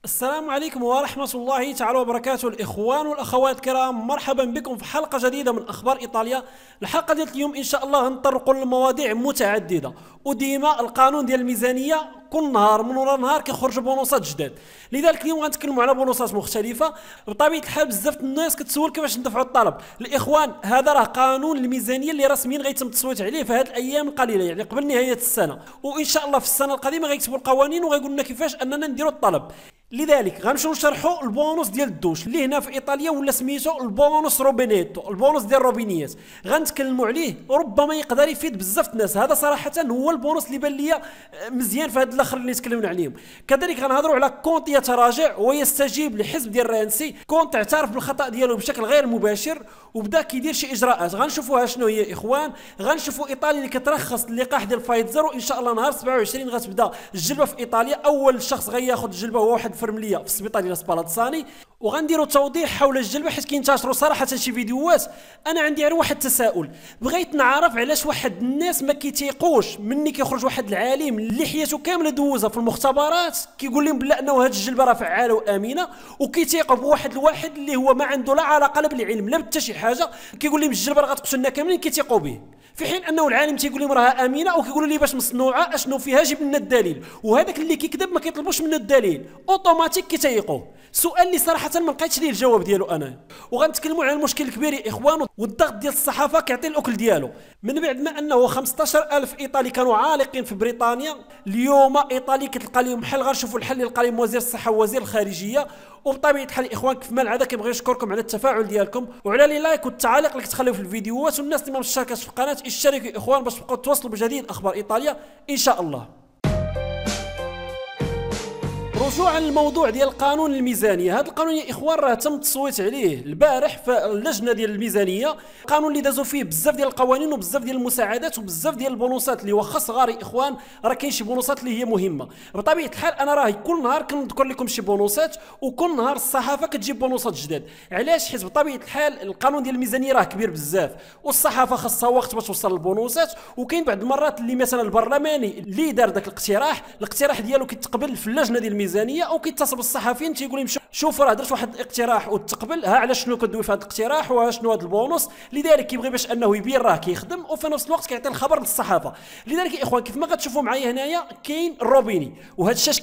السلام عليكم ورحمة الله تعالى وبركاته. الإخوان والأخوات الكرام، مرحبا بكم في حلقة جديدة من أخبار إيطاليا. الحلقة ديال اليوم إن شاء الله نطرقوا لمواضيع متعددة، وديما القانون ديال الميزانية كل نهار من وراء نهار كيخرجوا بونصات جداد. لذلك اليوم غنتكلموا على بونصات مختلفة. بطبيعة الحال بزاف الناس كتسول كيفاش ندفعوا الطلب. الإخوان، هذا راه قانون الميزانية اللي رسميا غيتم التصويت عليه في هذه الأيام القليلة، يعني قبل نهاية السنة، وإن شاء الله في السنة القادمة غيكتبوا القوانين وغيقول لنا كيفاش أننا نديروا الطلب. لذلك غنمشيو نشرحوا البونص ديال الدوش اللي هنا في ايطاليا ولا سميتو البونص روبينيتو، البونص ديال الروبينيات. غنتكلموا عليه، ربما يقدر يفيد بزاف الناس. هذا صراحه هو البونص اللي بان ليا مزيان في هاد الاخر اللي تكلمنا عليهم. كذلك غنهضروا على كونت يتراجع ويستجيب لحزب ديال رانسي، كونت اعترف بالخطا ديالو بشكل غير مباشر وبدا كيدير شي اجراءات. غنشوفوها شنو هي اخوان. غنشوفوا ايطاليا اللي كترخص اللقاح ديال فايزر، وان شاء الله نهار 27 غتبدا الجلبه في ايطاليا. اول شخص غياخذ الجلبه هو واحد فرمليه في السبيطار ديال سبالاتساني. وغنديروا توضيح حول الجلبه حيت كينتشروا صراحه شي فيديوهات. انا عندي غير واحد التساؤل، بغيت نعرف علاش واحد الناس ما كيتيقوش مني كيخرج واحد العالم اللي حياته كامله دوزها في المختبرات كيقول لهم بلا انه هاد الجلبه راه فعاله وامنه، وكيتيقوا بواحد الواحد اللي هو ما عنده لا علاقه لا بالعلم لا حتى شي حاجه كيقول لهم الجلبه راه غتقتلنا كاملين، كيتيقوا به، في حين انه العالم تيقول لهم راها امنه وكيقولوا لي باش مصنوعه اشنو فيها جيب لنا الدليل. وهذاك اللي كيكذب ما كيطلبوش منه الدليل، اوتوماتيك كيتيقوه. سؤال اللي صراحه ما لقيتش ليه الجواب ديالو انا. وغنتكلموا على المشكل الكبير يا اخوان، والضغط ديال الصحافه كيعطي الاكل ديالو. من بعد ما انه 15000 ايطالي كانوا عالقين في بريطانيا، اليوم ايطالي كتلقى لهم حل. غنشوفوا الحل اللي لقى لهم وزير الصحه ووزير الخارجيه. وبطبيعه الحال الاخوان كيف ما العاده كنبغي نشكركم على التفاعل ديالكم وعلى لي لايك والتعاليق اللي كتخليو في الفيديوهات. والناس اللي ما مشتركاش في القناه اشتركوا يا اخوان باش تبقاو توصلوا بجديد اخبار ايطاليا ان شاء الله. رجوعا للموضوع ديال قانون الميزانيه، هذا القانون يا اخوان راه تم التصويت عليه البارح في اللجنه ديال الميزانيه. قانون اللي دازوا فيه بزاف ديال القوانين وبزاف ديال المساعدات وبزاف ديال البونصات اللي واخا صغار يا اخوان، راه كاين شي بونصات اللي هي مهمه. بطبيعه الحال انا راه كل نهار كنذكر لكم شي بونصات، وكل نهار الصحافه كتجيب بونصات جداد. علاش؟ حيت بطبيعه الحال القانون ديال الميزانيه راه كبير بزاف، والصحافه خاصها وقت باش توصل للبونصات. وكاين بعض المرات اللي مثلا البرلماني اللي دار داك الاقتراح ديالو كيتقبل في اللجنه ديال الميزانيه، او كيتصل بالصحفيين تيقول لهم شوفوا راه درت واحد الاقتراح وتقبل، ها على شنو كدوي في هذا الاقتراح وشنو هذا البونص. لذلك كيبغي باش انه يبين راه كيخدم، وفي نفس الوقت كيعطي الخبر للصحافه. لذلك يا اخوان كيف ما غتشوفوا معايا هنايا كاين الروبيني، وهذا الشيء اش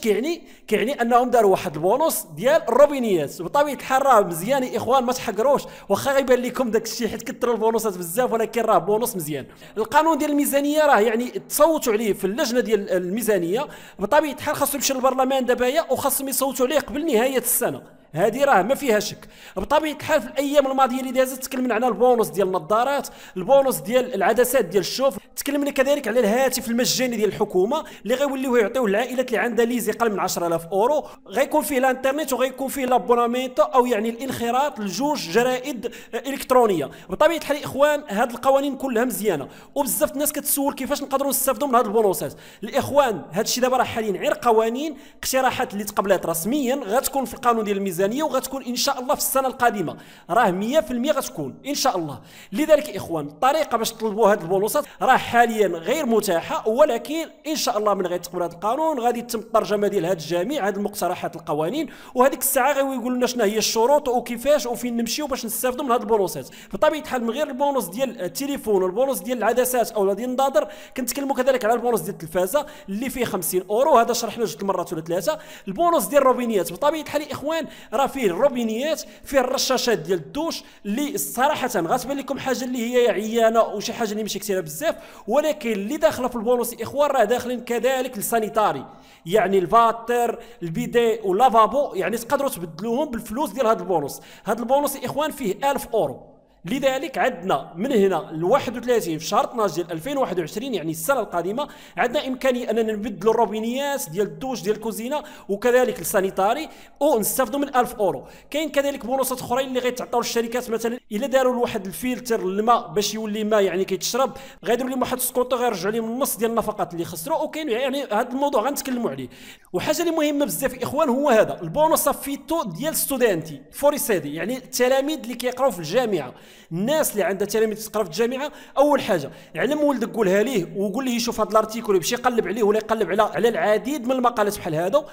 كيعني انهم داروا واحد البونص ديال الروبينيات. بطبيعه الحال راه مزيان يا اخوان، ما تحقروش واخا غيبان لكم داك الشيء حيت كثروا البونصات بزاف، ولكن راه بونص مزيان. القانون ديال الميزانيه راه يعني تصوتوا عليه في اللجنه ديال الميزانيه. بطبيعه الحال خاصو يمشي للبرلمان دابايا وخاصهم يصوتوا عليه قبل نهايه السنه، هذه راه ما فيها شك. بطبيعه الحال في الايام الماضيه اللي دازت تكلمنا على البونص ديال النظارات، البونص ديال العدسات ديال الشوف، تكلمنا كذلك على الهاتف المجاني ديال الحكومه اللي غيوليوه يعطيوه العائلات اللي عندها ليزي قل من 10000 اورو. غيكون فيه الانترنت وغيكون فيه لابونامينتو او يعني الانخراط لجوج جرائد الكترونيه. بطبيعه الحال اخوان هاد القوانين كلها مزيانه، وبزاف الناس كتسول كيفاش نقدروا نستافدوا من هاد البونصات. الاخوان هاد الشيء دابا راه حاليا غير قوانين، اقتراحات اللي تقبلات رسميا غتكون في القانون ديال الميزانيه، وغتكون ان شاء الله في السنه القادمه راه 100% غتكون ان شاء الله. لذلك يا اخوان الطريقه باش تطلبوا هاد البونصات راه حاليا غير متاحه، ولكن ان شاء الله من غيتقبل هذا القانون غادي يتم الترجمه ديال هاد الجميع هاد المقترحات القوانين، وهذيك الساعه غيقولوا لنا شنو هي الشروط وكيفاش وفين نمشيو باش نستافدوا من هاد البونصات. بطبيعه الحال من غير البونص ديال التليفون والبونص ديال العدسات او ديال النظاظر، كنتكلموا كذلك على البونص ديال التلفازه اللي فيه 50 اورو، هذا شرحنا جوج مرات ولا ثلاثه. البونص ديال الروبينيات بطبيعه الحال يا اخوان راه فيه الروبينيات، فيه الرشاشات ديال الدوش اللي صراحه غتبان لكم حاجه اللي هي عيانه وشي حاجه اللي ماشي كثيره بزاف، ولكن اللي داخله في البونص يا اخوان راه داخلين كذلك السانيتاري، يعني الفاتر البيدي واللافابو، يعني تقدروا تبدلوهم بالفلوس ديال هذا البونص. هذا البونص يا اخوان فيه 1000 اورو. لذلك عندنا من هنا ل 31 في شهر 12 ديال 2021 يعني السنه القادمه عندنا امكانيه اننا نبدلوا الروبينيات ديال الدوش ديال الكوزينه وكذلك السانيتاري ونستافدوا من 1000 اورو. كاين كذلك بونصات اخرين اللي غيتعطاو للشركات، مثلا الا داروا لواحد الفلتر الماء باش يولي ماء يعني كيتشرب، غيديروا لهم واحد السكوطو غيرجعوا لهم النص ديال النفقات اللي خسروا. وكاين يعني هذا الموضوع غنتكلموا عليه. وحاجه اللي مهمه بزاف يا اخوان هو هذا البونص فيتو ديال ستودنتي فوريسيدي، يعني التلاميذ اللي كيقراو في الجامعه. الناس اللي عندها تلاميذ تقرا في الجامعه، اول حاجه علم ولدك قولها ليه وقول ليه يشوف هذا الارتيكل يمشي يقلب عليه ولا يقلب على العديد من المقالات بحال هادو.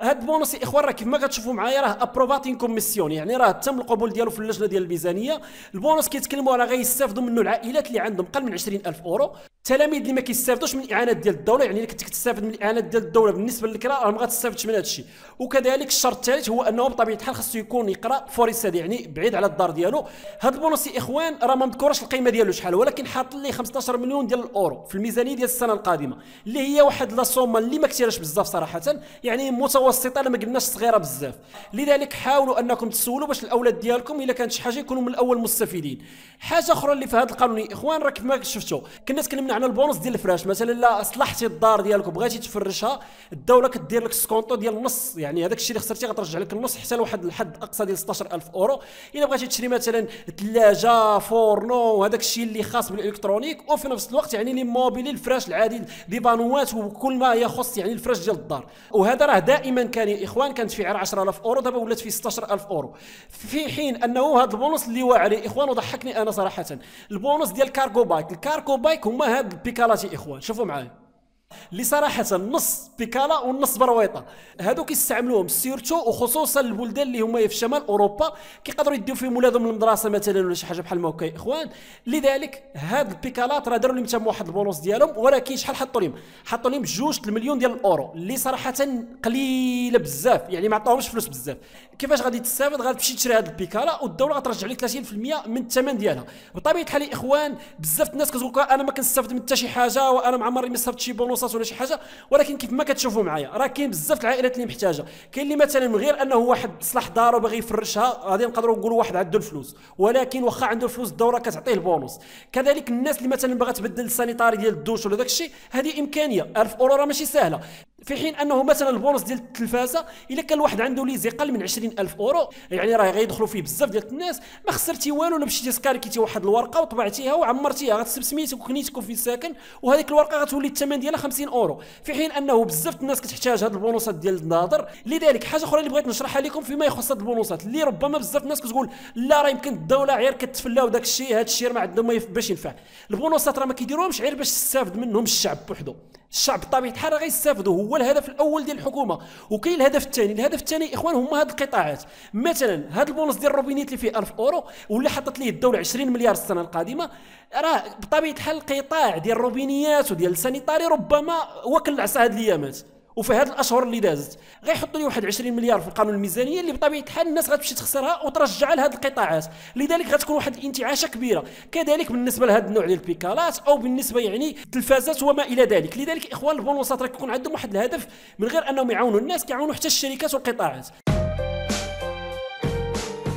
هاد البونص يا اخوان راه كيف كتشوفوا معايا راه ابروفاتين كوميسيون، يعني راه تم القبول ديالو في اللجنه ديال الميزانيه. البونص كيتكلموا راه غيستافدوا منه العائلات اللي عندهم اقل من 20,000 اورو، التلاميذ اللي ما كيستافدوش من الاعانات ديال الدوله، يعني الا كنت كتستافد من الاعانات ديال الدوله بالنسبه للكراء راه ما غتستافدش من هذا الشيء. وكذلك الشرط الثالث هو انه بطبيعه الحال خاصو يكون يقرا فوريساد، يعني بعيد على الدار ديالو. هاد البونص يا اخوان راه ما مذكورش القيمه ديالو شحال، ولكن حاط ليه 15 مليون ديال الاورو في الميزانيه ديال السنه القادمه، اللي هي واحد لا سومه اللي ما كثيرش بزاف صراحه، يعني متوسطه لما قلناش صغيره بزاف. لذلك حاولوا انكم تسولوا باش الاولاد ديالكم الا كانت شي حاجه يكونوا من الاول مستفيدين. حاجه اخرى اللي في هذا القانون يا اخوان راه كيف ما شفتوا كنا تكلمنا عن البونص ديال الفراش، مثلا لا اصلحتي الدار ديالك وبغيتي تفرشها الدوله كدير لك سكونطو ديال النص، يعني هذاك الشيء اللي خسرتي غترجع لك النص حتى لواحد الحد اقصى ديال 16,000 اورو. الا بغيتي تشري مثلا ثلاجه فورنو وهذاك الشيء اللي خاص بالالكترونيك، وفي نفس الوقت يعني لي موبيلي الفراش العادي دي بانوات وكل ما يخص يعني الفراش ديال الدار، وهذا راه دائما كان يا اخوان كانت في 10,000 اورو، دابا ولات في 16,000 اورو. في حين انه هذا البونص اللي واعر يا اخوان وضحكني انا صراحه، البونص ديال الكارغو بايك. الكارغو بايك هما هاد البيكالات يا اخوان، شوفوا معايا اللي صراحه نص بيكالا والنص برويطه، هادو كيستعملوهم سيرتو وخصوصا البلدان اللي هما في شمال اوروبا كيقدروا يديو فيهم ولادهم للمدرسه مثلا ولا شي حاجه بحال هكا يا اخوان. لذلك هاد البيكالات راه داروا لهم تما واحد البونص ديالهم، ولكن شحال حطوا لهم؟ حطوا لهم 2 المليون ديال الاورو اللي صراحه قليله بزاف، يعني ما عطاوهمش فلوس بزاف. كيفاش غادي تستافد؟ غتمشي تشري هاد البيكالا والدوله غترجع لك 30% من الثمن ديالها. بطبيعه الحال يا اخوان بزاف الناس كتقول لك انا ما كنستافد من حتى شي حاجه وانا مع عمري ما استفدت شي بونصات ولا شي حاجه، ولكن كيف ما كتشوفوا معايا راه كاين بزاف العائلات اللي محتاجه. كاين اللي مثلا من غير انه واحد صلاح دارو باغي يفرشها غادي نقدروا نقولوا واحد عنده الفلوس، ولكن واخا عنده الفلوس الدوله كتعطيه البونص. كذلك الناس اللي مثلا باغا تبدل السانيتاري ديال الدوش ولا داك الشيء، هذه امكانيه 1000 اورو راه ماشي سهله. في حين انه مثلا البونص ديال التلفازه الا كان الواحد عنده ليزي اقل من 20,000 اورو، يعني راه غيدخلوا فيه بزاف ديال الناس، ما خسرتي والو، لا مشيتي سكاركيتي واحد الورقه وطبعتيها وعمرتيها غتسب سميتك وكنيتك وفين ساكن، وهذيك الورقه غتولي الثمن ديالها 50 اورو. في حين انه بزاف الناس كتحتاج هاد البونصات ديال الناظر. لذلك حاجه اخرى اللي بغيت نشرحها لكم فيما يخص هاد البونصات، اللي ربما بزاف الناس كتقول لا راه يمكن الدوله غير كتفلا وداك الشيء، هاد الشيء ما عندهم باش ينفع. البونصات راه ما كيديروهمش غير باش تستافد منهم الشعب بوحدو، الشعب بطبيعه الحال راه غيستافدوا، هو الهدف الاول ديال الحكومه. وكاين الهدف الثاني، الهدف الثاني اخوان هما هاد القطاعات. مثلا هاد البونص ديال الروبينيت اللي فيه 1000 اورو واللي حطت ليه الدوله 20 مليار السنه القادمه، راه بطبيعه الحال القطاع ديال الروبينيات وديال السانيتاري ربما وكل العصا هاد الايامات وفي هاد الاشهر اللي دازت غيحطوا لي واحد 20 مليار في القانون الميزانيه اللي بطبيعه الحال الناس غتمشي تخسرها وترجعها لهاد القطاعات. لذلك غتكون واحد الانتعاشه كبيره. كذلك بالنسبه لهاد النوع ديال البيكالات او بالنسبه يعني التلفازات وما الى ذلك. لذلك اخوان البونصات راه كيكون عندهم واحد الهدف، من غير انهم يعاونوا الناس كيعاونوا حتى الشركات والقطاعات.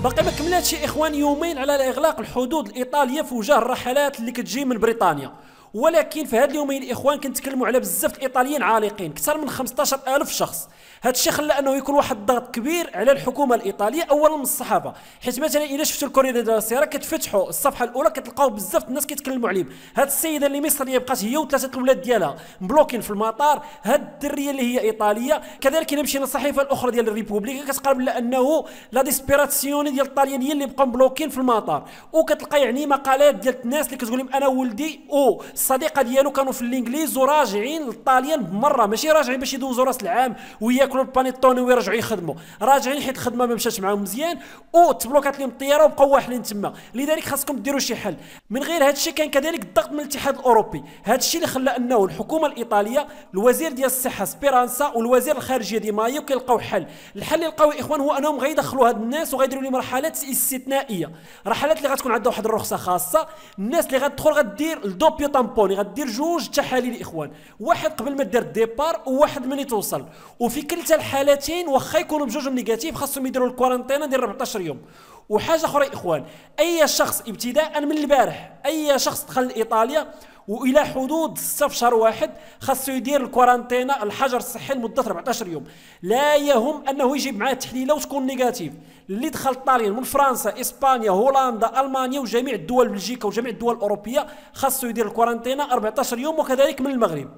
باقي ما كملاتش يا اخوان يومين على اغلاق الحدود الايطاليه في وجه الرحلات اللي كتجي من بريطانيا، ولكن في هاد اليومين الاخوان كنتكلموا على بزاف الايطاليين عالقين، اكثر من 15,000 شخص. هذا الشيء خلى انه يكون واحد الضغط كبير على الحكومه الايطاليه، اولا من الصحافه، حيت مثلا الا شفتوا الكورير ديال سيرا كتفتحوا الصفحه الاولى كتلقاو بزاف الناس كيتكلموا عليهم. هاد السيده اللي مصريه بقات هي وثلاثه الاولاد ديالها مبلوكين في المطار، هاد الدريه اللي هي ايطاليه. كذلك الا مشينا الصحيفه الاخرى ديال الريبوبليكا كتقال انه لا ديسبيراسيوني ديال الطاليان هي اللي بقاو مبلوكين في المطار، وكتلقى يعني مقالات ديال الناس اللي كتقول لهم انا ولدي او الصديقه ديالو كانوا في الانجليز وراجعين للطاليان بمره، ماشي راجعين باش يدوزوا راس العام وياكلوا البانيتوني ويرجعوا يخدموا، راجعين حيت الخدمه ما مشاتش معاهم مزيان وتبلوكات لهم الطياره وبقاو واحلين تما. لذلك خاصكم ديروا شي حل. من غير هذا الشيء كان كذلك الضغط من الاتحاد الاوروبي، هذا الشيء اللي خلى انه الحكومه الايطاليه الوزير ديال الصحه سبيرانسا والوزير الخارجيه دي مايو كيلقاو حل. الحل اللي لقاو اخوان هو انهم غيدخلوا هاد الناس وغيديروا لهم رحلات استثنائيه، رحلات اللي غتكون عندها واحد الرخصه خاصه. الناس اللي غتدخل غدير الدوبيو تامبوني، غدير جوج تحاليل اخوان، واحد قبل ما دير الديبار وواحد ملي توصل، وفي كلتا الحالتين واخا يكونوا بجوجهم نيجاتيف خاصهم يديروا الكورنتينا ديال 14 يوم. وحاجه اخرى اخوان، اي شخص ابتداء من البارح اي شخص دخل لايطاليا والى حدود 6 في شهر واحد خاصو يدير الكورنتينا الحجر الصحي لمده 14 يوم. لا يهم انه يجيب معاه التحليله وتكون نيجاتيف. اللي دخل طاليان من فرنسا اسبانيا هولندا المانيا وجميع الدول بلجيكا وجميع الدول الاوروبيه خاصو يدير الكورنتينا 14 يوم، وكذلك من المغرب.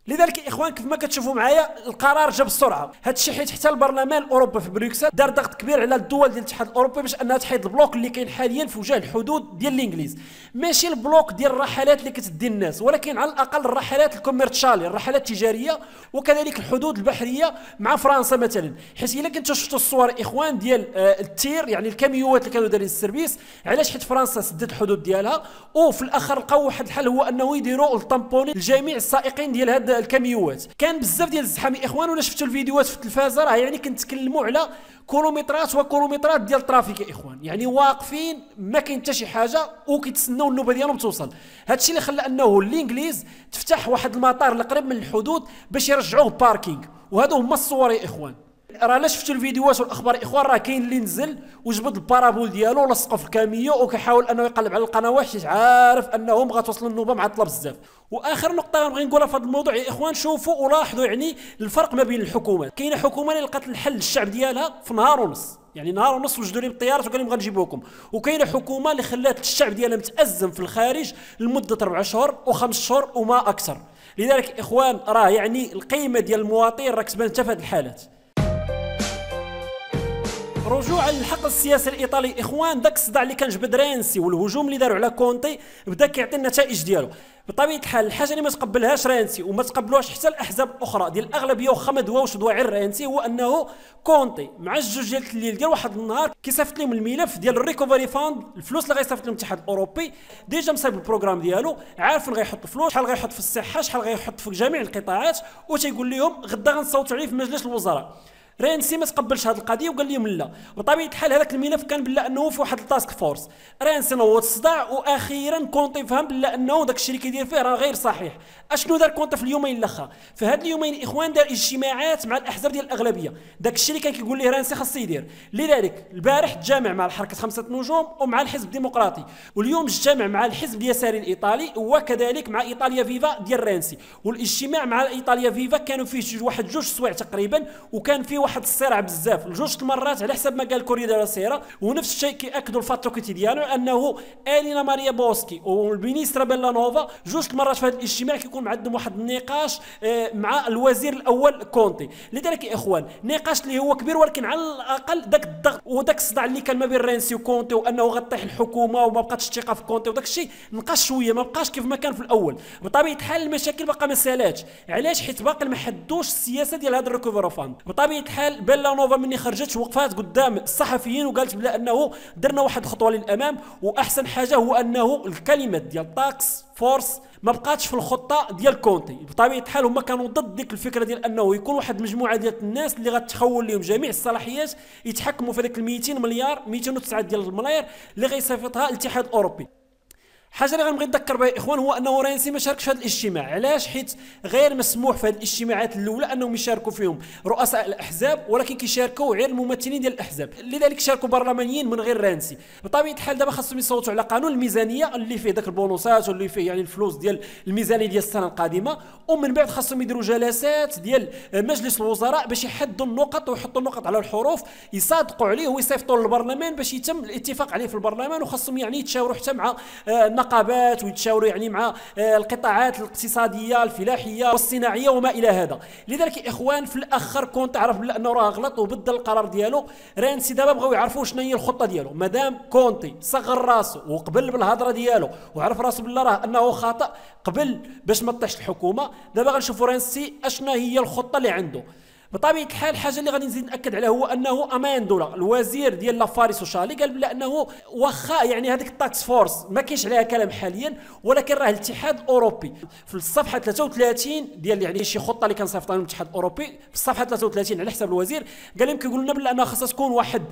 لذلك اخوان كيف ما كتشوفوا معايا القرار جا بسرعه، هذا الشيء حيت حتى البرلمان الاوروبي في بروكسل دار ضغط كبير على الدول ديال الاتحاد الاوروبي باش انها تحيد البلوك اللي كاين حاليا في وجه الحدود ديال الانجليز. ماشي البلوك ديال الرحلات اللي كتدي الناس، ولكن على الاقل الرحلات الكوميرشالي، الرحلات التجاريه، وكذلك الحدود البحريه مع فرنسا مثلا. حيت الا كنتو شفتوا الصور اخوان ديال التير يعني الكاميوات اللي كانوا دايرين السيرفيس، علاش؟ حيت فرنسا سدت الحدود ديالها، وفي الاخر لقاو واحد الحل هو انه يديروا الطامبوني لجميع السائقين ديال هاد الكاميوات. كان بزاف ديال الزحام اخوان، ولا شفتوا الفيديوهات في التلفازه راه يعني كنتكلموا على كيلومترات وكيلومترات ديال الترافيك اخوان، يعني واقفين ما كاين حتى شي حاجه وكيتسناو النوبه ديالهم توصل. هادشي اللي خلى انه الانجليز تفتح واحد المطار القريب من الحدود باش يرجعوه باركينغ، وهادو هما الصور يا اخوان. راه لا شفتوا الفيديوهات والاخبار اخوان، راه كاين اللي نزل وجبد البارابول ديالو ولصقو في الكاميو وكيحاول انه يقلب على القنوات حيت عارف انه بغا توصل النوبه معطله بزاف. واخر نقطه غنبغي نقولها في هذا الموضوع يا اخوان، شوفوا ولاحظوا يعني الفرق ما بين الحكومات. كاينه حكومه اللي لقات الحل للشعب ديالها في نهار ونص، يعني نهار ونص وجدوا لي بالطيارات وقال لهم غنجيبوكم، وكاينه حكومه اللي خلات الشعب ديالها متازم في الخارج لمده 4 شهور و5 شهور وما اكثر. لذلك اخوان راه يعني القيمه ديال المواطن راه كتبان حتى في هذه الحالات. رجوعا للحقل السياسي الايطالي اخوان، داك الصداع اللي كان جبد رانسي والهجوم اللي داروا على كونتي بدا كيعطي النتائج ديالو. بطبيعه الحال الحاجه اللي ما تقبلهاش رانسي وما تقبلوهاش حتى الاحزاب الاخرى ديال الاغلبيه واخا ما دواوش دوا غير رانسي، هو انه كونتي مع الجوج ديال الليل ديال واحد النهار كيصيفط لهم الملف ديال الريكوفري فاند، الفلوس اللي غيصيفط لهم الاتحاد الاوروبي. ديجا مصايب البروغرام ديالو، عارف فين غيحط الفلوس، شحال غيحط في الصحه، شحال غيحط في جميع القطاعات، وتيقول لهم غدا غنصوتوا عليه في مجلس الوزراء. رانسي ما تقبلش هذه القضيه وقال لهم لا. بطبيعه الحال هذاك الملف كان بلا انه في واحد التاسك فورس، رانسي نوض الصداع، واخيرا كونتي فهم بلا انه داك الشيء اللي كيدير فيه راه غير صحيح. اشنو دار كونتي في اليومين الاخر؟ في هاد اليومين اخوان دار اجتماعات مع الاحزاب ديال الاغلبيه، داك الشيء اللي كان كيقول ليه رانسي خاص يدير. لذلك البارح تجامع مع الحركه 5 نجوم ومع الحزب الديمقراطي، واليوم اجتمع مع الحزب اليساري الايطالي وكذلك مع ايطاليا فيفا ديال رانسي. والاجتماع مع ايطاليا فيفا كانوا فيه واحد 2 سوايع تقريبا، وكان فيه واحد الصراع بزاف لجوج المرات على حسب ما قال كوريا ديلا سيرا. ونفس الشيء كياكدوا الفاتو كوتيديانو انه الينا ماريا بوسكي والمينيستر بيلانوفا 2 المرات في هذا الاجتماع كيكون عندهم واحد النقاش مع الوزير الاول كونتي. لذلك يا اخوان نقاش اللي هو كبير، ولكن على الاقل داك الضغط وداك الصداع اللي كان ما بين رانسي وكونتي وانه غطيح الحكومه وما بقاتش الثقه في كونتي وداك الشيء نقاش شويه، ما بقاش كيف ما كان في الاول. بطبيعه الحال المشاكل باقا ما سالاتش، علاش؟ حيت باقي ما حدوش السياسه ديال هذا الريكوفر فاند. بطبيعه الحال بيلانوفا مني خرجت وقفات قدام الصحفيين وقالت بلا انه درنا واحد الخطوه للامام، واحسن حاجه هو انه الكلمه ديال تاكس فورس ما بقاتش في الخطه ديال كونتي. بطبيعه الحال هما كانوا ضد ديك الفكره ديال انه يكون واحد مجموعه ديال الناس اللي غتخول لهم جميع الصلاحيات يتحكموا في ديك 200 مليار 209 ديال الملايير اللي غيصيفطها الاتحاد الاوروبي. حاجه اللي غنبغي نذكر بها اخوان هو انه رانسي ما شاركش في هذا الاجتماع. علاش؟ حيت غير مسموح في هذه الاجتماعات الاولى انهم يشاركوا فيهم رؤساء الاحزاب، ولكن كيشاركوا غير الممثلين ديال الاحزاب، لذلك شاركوا برلمانيين من غير رانسي. بطبيعه الحال دابا خاصهم يصوتوا على قانون الميزانيه اللي فيه داك البونوسات واللي فيه يعني الفلوس ديال الميزانيه ديال السنه القادمه، ومن بعد خاصهم يديروا جلسات ديال مجلس الوزراء باش يحدوا النقط ويحطوا النقط على الحروف يصادقوا عليه ويصيفطوا للبرلمان باش يتم الاتفاق عليه في البرلمان. وخاصهم يعني يتشاوروا حتى مع النقابات ويتشاوروا يعني مع القطاعات الاقتصاديه الفلاحيه والصناعيه وما الى هذا. لذلك اخوان في الاخر كنت عرف بلا انه راه غلط وبدل القرار ديالو. رانسي دابا بغاو يعرفوا شنو هي الخطه ديالو، مادام كونتي صغر راسو وقبل بالهضره ديالو وعرف راسو بلا راه انه خطا قبل باش ما طيحش الحكومه، دابا غنشوفوا رانسي اشنا هي الخطه اللي عنده. بطبيعه الحال الحاجه اللي غادي نزيد ناكد عليها هو انه اماندولا الوزير ديال لافاري سوشالي قال بلا انه واخا يعني هذيك التاكس فورس ما كاينش عليها كلام حاليا، ولكن راه الاتحاد الاوروبي في الصفحه 33 ديال يعني شي خطه اللي كان صيفطها لهم الاتحاد الاوروبي في الصفحه 33 على حساب الوزير قال لهم كيقولوا لنا بلا انها خاصها تكون واحد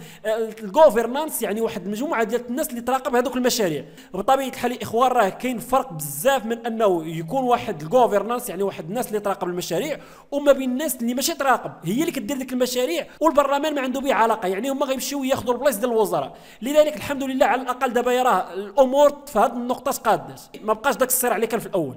الجوفرنانس يعني واحد المجموعه ديال الناس اللي تراقب هذوك المشاريع. بطبيعه الحال الاخوان راه كاين فرق بزاف من انه يكون واحد الجوفرنانس يعني واحد الناس اللي تراقب المشاريع وما بين الناس اللي ماشي تراقب هي اللي كدير ديك المشاريع والبرلمان ما عنده به علاقه، يعني هما غيمشيو ياخذوا البلايص ديال الوزراء. لذلك الحمد لله على الاقل دابا يراه الامور في هذه النقطه تقادات، ما بقاش داك الصراع اللي كان في الاول.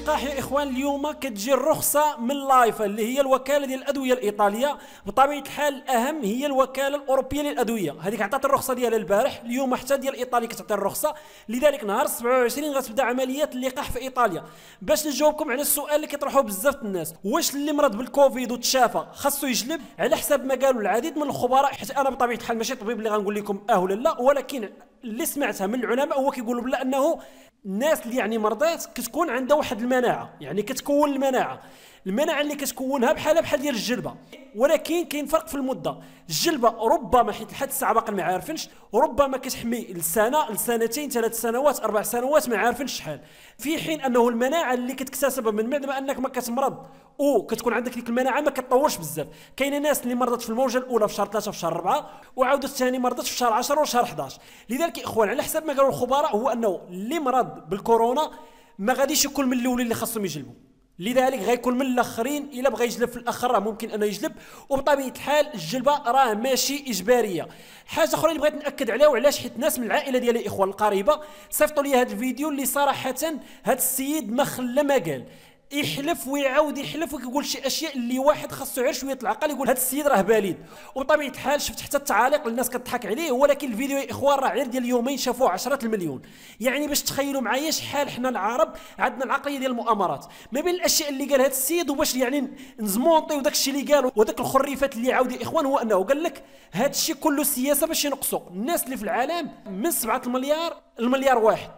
اللقاح يا اخوان اليوم كتجي الرخصه من لايفا اللي هي الوكاله ديال الادويه الايطاليه. بطبيعه الحال الاهم هي الوكاله الاوروبيه للادويه، هذيك عطات الرخصه ديالها البارح، اليوم حتى ديال ايطاليا كتعطي الرخصه. لذلك نهار 27 غتبدا عمليات اللقاح في ايطاليا. باش نجاوبكم على السؤال اللي كيطرحوه بزاف الناس، واش اللي مرض بالكوفيد وتشافى خاصو يجلب؟ على حسب ما قالوا العديد من الخبراء، حيت انا بطبيعه الحال ماشي طبيب اللي غنقول لكم ولا لا، ولكن اللي سمعتها من العلماء هو كيقولوا بلا انه الناس اللي يعني مرضات كتكون عندها واحد المناعه، يعني كتكون المناعه اللي كتكونها بحال ديال الجلبه، ولكن كاين فرق في المده. الجلبه ربما حيت لحد الساعه باقي ما عارفينش، ربما كتحمي لسنه لسنتين 3 سنوات 4 سنوات ما عارفينش شحال، في حين انه المناعه اللي كتكتسبها من بعد ما انك ما كتمرض وكتكون عندك ديك المناعه ما كتطورش بزاف. كاينه ناس اللي مرضت في الموجه الاولى في شهر 3 في شهر 4، وعاودت ثاني مرضت في شهر 10 وشهر 11. لذلك يا اخوان على حسب ما قالوا الخبراء هو انه اللي مرض بالكورونا ما غاديش يكون من الاولين اللي خاصهم يجلبوا، لذلك غيكون من الاخرين. الا بغى يجلب في الاخر راه ممكن انه يجلب، وبطبيعه الحال الجلبه راه ماشي اجباريه. حاجه اخرى اللي بغيت ناكد عليها، وعلاش حيت ناس من العائله ديالي الاخوان القريبه صيفطوا لي هذا الفيديو اللي صراحه هذا السيد ما خلى ما قال، يحلف ويعاود يحلف ويقول شي اشياء اللي واحد خاصو غير شويه العقل يقول هذا السيد راه بليد. وبطبيعه الحال شفت حتى التعاليق الناس كتضحك عليه، ولكن الفيديو يا اخوان راه غير ديال يومين شافوه 10 المليون. يعني باش تخيلوا معايا شحال حنا العرب عندنا العقليه ديال المؤامرات ما بين الاشياء اللي قال هذا السيد، وباش يعني نزمونطيو داك الشيء اللي قالوا وداك الخريفات اللي عاود يا اخوان، هو انه قال لك هذا الشيء كله سياسه باش ينقصوا الناس اللي في العالم من 7 المليار المليار واحد.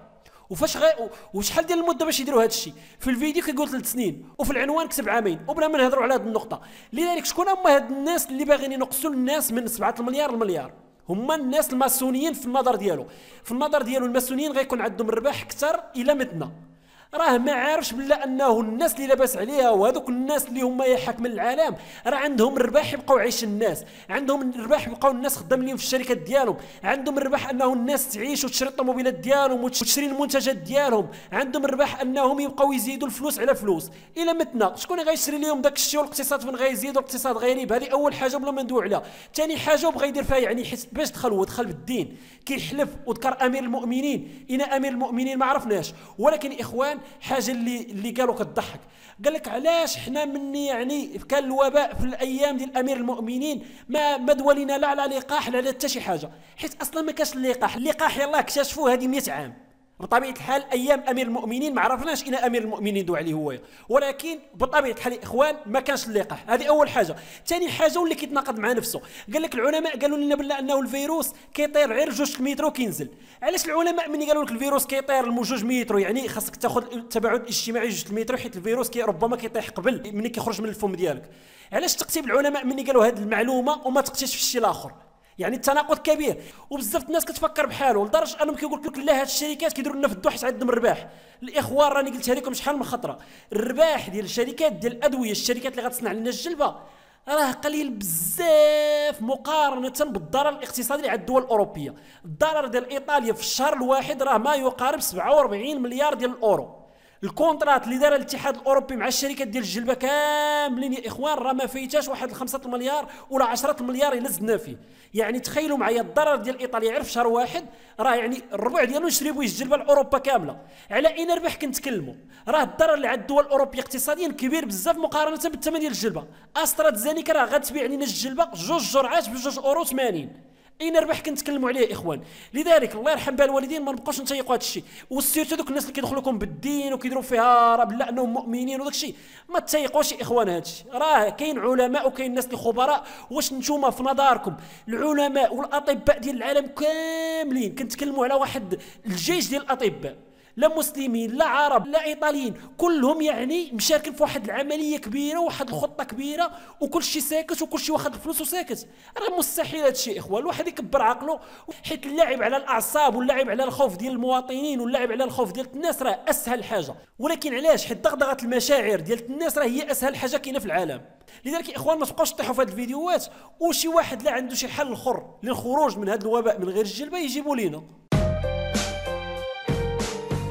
وشحال ديال المده باش يديروا هذا الشيء؟ في الفيديو كيقول 3 سنين، وفي العنوان كتب عامين، وبلا ما نهضروا على هذه النقطه. لذلك شكون هما هاد الناس اللي باغيين ينقصوا الناس من 7 المليار؟ هما الناس الماسونيين في النظر ديالو. في النظر ديالو الماسونيين غيكون عندهم الربح اكثر الى متنا. راه ما عارفش بلا انه الناس اللي لاباس عليها وهذوك الناس اللي هما يحكم العالم راه عندهم الرباح يبقاو عايشين الناس، عندهم الرباح يبقاو الناس خدامين في الشركات ديالهم، عندهم الرباح انه الناس تعيش وتشري الطوموبيلات ديالهم وتشري المنتجات ديالهم، عندهم الرباح انهم يبقاو يزيدوا الفلوس على فلوس الى متنا. شكون غيشري لهم داك الشيء؟ والاقتصاد فين غيزيد؟ والاقتصاد غيريب. هذه اول حاجه بلا ما ندوي عليها. ثاني حاجه وبغى يدير فيها يعني حيت باش دخل بالدين كيحلف وذكر امير المؤمنين. انا امير المؤمنين ما عرفناش، ولكن اخوان حاجه اللي قالوا كتضحك، قال لك علاش حنا مني يعني كان الوباء في الايام ديال امير المؤمنين ما دولينا لا على لقاح لا على حتى شي حاجه، حيت اصلا ما كانش اللقاح يلاه اكتشفوه هذه 100 عام. بطبيعه الحال ايام امير المؤمنين ما عرفناش ان امير المؤمنين دو عليه هو، ولكن بطبيعه الحال يا اخوان ما كانش اللقاح. هذه اول حاجه. ثاني حاجه واللي كيتناقض مع نفسه، قال لك العلماء قالوا لنا بلا انه الفيروس كيطير غير 2 متر وكينزل. علاش العلماء ملي قالوا لك الفيروس كيطير ل 2 متر يعني خاصك تاخذ التباعد الاجتماعي 2 متر، حيت الفيروس ربما كيطيح قبل ملي كيخرج من الفم ديالك. علاش تقتيب العلماء ملي قالوا هذه المعلومه وما تقتيش في الشيء الاخر؟ يعني التناقض كبير. وبزاف الناس كتفكر بحاله لدرجه انهم كيقول لك لا هاد الشركات كيديروا لنا في الدو حيت عندهم الرباح. الاخوان راني قلتها لكم شحال من خطره، الرباح ديال الشركات ديال الادويه، الشركات اللي غتصنع لنا الجلبه راه قليل بزاف مقارنه بالضرر الاقتصادي اللي على الدول الاوروبيه. الضرر ديال ايطاليا في الشهر الواحد راه ما يقارب 47 مليار ديال الاورو. الكونترات اللي دار الاتحاد الاوروبي مع الشركات ديال الجلبه كاملين يا اخوان راه ما فايتاش واحد 5 المليار ولا 10 المليار الا زدنا فيه. يعني تخيلوا معايا الضرر ديال ايطاليا غير في شهر واحد راه يعني الربع ديالو يشري بويه الجلبه لاوروبا كامله. على اين ربح كنتكلموا؟ راه الضرر اللي على الدول الاوروبيه اقتصاديا كبير بزاف مقارنه بالثمن ديال الجلبه. استرازينيكا راه غتبيع لنا الجلبه 2 جرعات ب 2 اورو 80. اين ربح كنتكلموا عليه يا اخوان؟ لذلك الله يرحم بها الوالدين ما نبقاوش نتيقوا هذا الشيء، وسيرتو دوك الناس اللي كيدخلوا لكم بالدين وكيديروا فيها راه بلا انهم مؤمنين وداك الشيء ما تيقوش يا اخوان. هذا الشيء راه كاين علماء وكاين ناس اللي خبراء. واش نتوما في نظركم العلماء والاطباء ديال العالم كاملين كنتكلموا على واحد الجيش ديال الاطباء، لا مسلمين لا عرب لا ايطاليين، كلهم يعني مشاركين في واحد العمليه كبيره وواحد الخطه كبيره وكل شيء ساكت وكل شيء واخد الفلوس وساكت؟ راه مستحيل هذا الشيء اخوان. الواحد يكبر عقله، حيت اللعب على الاعصاب واللعب على الخوف ديال المواطنين واللعب على الخوف ديال الناس راه اسهل حاجه. ولكن علاش؟ حيت دغدغه المشاعر ديال الناس راه هي اسهل حاجه كاينه في العالم. لذلك يا اخوان ما تبقاوش تطيحوا في هذه الفيديوهات، وشي واحد لا عنده شي حل اخر للخروج من هذا الوباء من غير الجلبه يجيبوا لينا.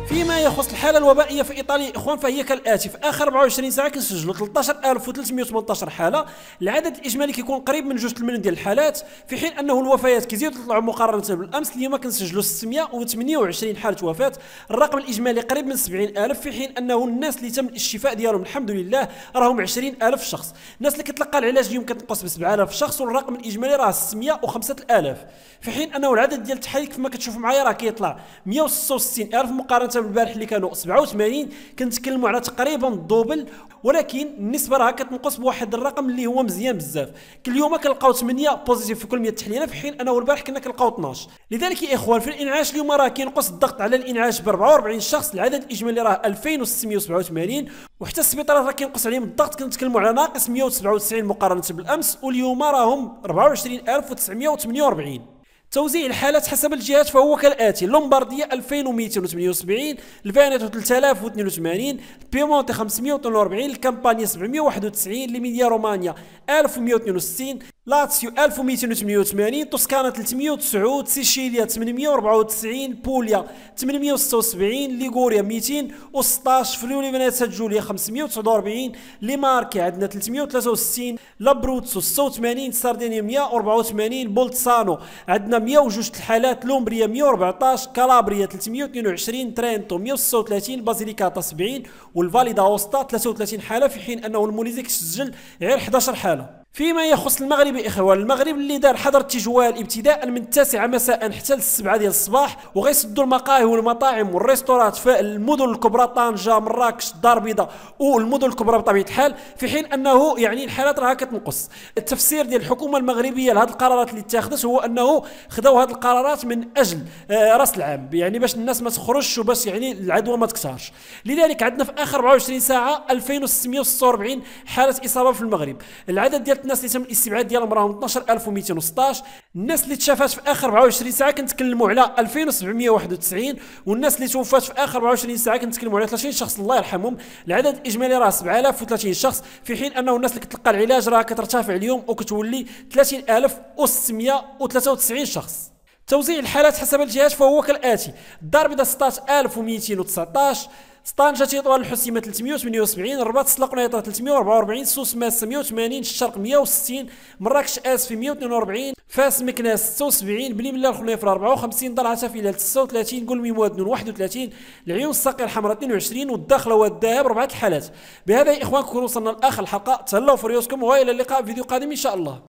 في فيما يخص الحاله الوبائيه في ايطاليا يا اخوان فهي كالاتي: في اخر 24 ساعه كنسجلوا 13318 حاله، العدد الاجمالي كيكون قريب من 2 المليون ديال الحالات، في حين انه الوفيات كيزيدوا يطلعوا مقارنه بالامس. اليوم كنسجلوا 628 حاله وفاه، الرقم الاجمالي قريب من 70000، في حين انه الناس اللي تم الشفاء ديالهم الحمد لله راهم 20000 شخص. الناس اللي كتلقى العلاج اليوم كتنقص ب 7000 شخص، والرقم الاجمالي راه 605000، في حين انه العدد ديال التحاليل كما كتشوفوا معايا راه كيطلع 166000 مقارنه بالبارح اللي كانوا 87. كنتكلموا على تقريبا الدوبل، ولكن النسبه راه كتنقص بواحد الرقم اللي هو مزيان بزاف. كل يوم كنلقاو 8 بوزيتيف في كل 100 تحليله، في حين انه البارح كنا كنلقاو 12. لذلك يا اخوان في الانعاش اليوم راه كينقص الضغط على الانعاش ب 44 شخص، العدد الاجمالي راه 2687، وحتى السبيطارات راه كينقص عليهم الضغط، كنتكلموا على ناقص 197 مقارنه بالامس، واليوم راهم 24948. توزيع الحالات حسب الجهات فهو كالاتي: لومبارديا 2278، الفينيتو 3082، بيمونتي 542، الكامبانيا 791، ليميليا رومانيا 1162، لاتسيو 1288، توسكانا 309، سيشيليا 894، بوليا 876، ليغوريا 216، فريولي فينيسا جوليا 549، ليماركي عندنا 363، لابروتسو 86، ساردينيا 184، بولتسانو عندنا 102 الحالات، لومبريا 114، كالابريا 322، ترينتو 136، بازيليكاتا 70، والفالي داوستا 33 حاله، في حين انه الموليزي كيسجل غير 11 حاله. فيما يخص المغرب يا اخوان، المغرب اللي دار حظر التجوال ابتداء من 9 مساء حتى 7 ديال الصباح، وغيسدوا المقاهي والمطاعم والريستورات في المدن الكبرى طنجه، مراكش، الدار البيضاء والمدن الكبرى بطبيعه الحال، في حين انه يعني الحالات راها كتنقص. التفسير ديال الحكومه المغربيه لهذه القرارات اللي اتخذت هو انه خداو هذه القرارات من اجل راس العام، يعني باش الناس ما تخرجش وباش يعني العدوى ما تكثرش. لذلك عندنا في اخر 24 ساعه 2646 حاله اصابه في المغرب، العدد ديال الناس اللي تم الاستبعاد ديالهم راهم 12216، الناس اللي تشافات في اخر 24 ساعه كنتكلموا على 2791، والناس اللي توفات في اخر 24 ساعه كنتكلموا على 30 شخص الله يرحمهم، العدد الاجمالي راه 7030 شخص، في حين انه الناس اللي كتلقى العلاج راه كترتفع اليوم وكتولي 30693 شخص. توزيع الحالات حسب الجهات فهو كالاتي: الدار البيضاء 16219، طنجة تطوان الحسيمة 378، الرباط سلقنيطة 344، سوس ماس 180، الشرق 160، مراكش اسفي 142، فاس مكناس 76، بني ملال الخنيفرة 54، دار عتافيلة 39، قلمي موادنون 31، العيون الساقية الحمراء 22، والداخلة والذهب 4 حالات. بهذا يا اخوان نكون وصلنا لاخر الحلقة، تهلاو في ريوسكم والى اللقاء في فيديو قادم ان شاء الله.